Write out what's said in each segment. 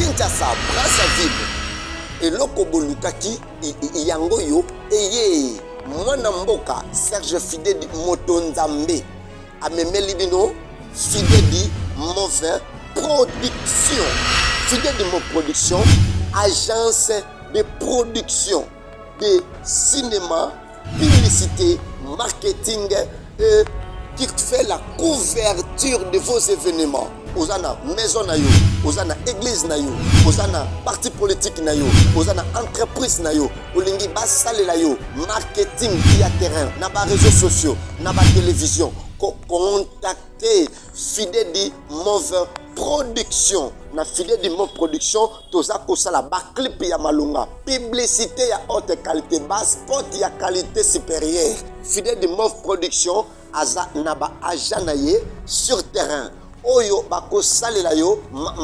Kinshasa, Brazzaville, et Lokobolukaki, Yangoyo, Eye, Mwana Mboka, Serge Fidedi Motonzambe, Ameme Libino, Fidedi Mauvais Production, Fidedi Mo Production, agence de production de cinéma, publicité, marketing, qui fait la couverture de vos événements. Ozana maison na yo, ozana église na yo, ozana parti politique na yo, ozana entreprise na yo, olingi basale la yo, marketing via terrain, na ba réseaux sociaux, na ba télévision, contacter Fidedi Move Production. Na Fidedi Move Production, toza kosala ba clip ya malunga, publicité ya haute qualité, ba spot ya qualité supérieure. Fidedi Move Production aza na ba agent na ye sur terrain. Oyo bako salela yo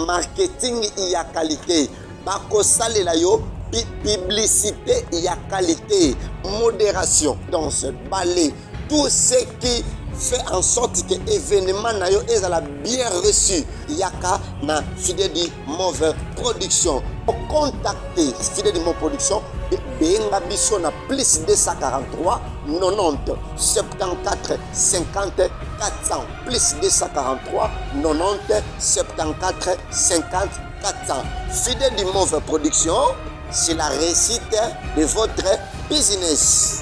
marketing ya qualité, bako salela yo publicité ya qualité, modération, danse, ballet, tout ce qui fait en sorte que l'événement na yo est bien reçu. Yaka na Fidedi Move Production. Pour contacter Fidedi Move Production, benga biso na plus 243 90 74 50 400 plus 243 90 74 50 400. Fidedi Move Production, c'est la réussite de votre business.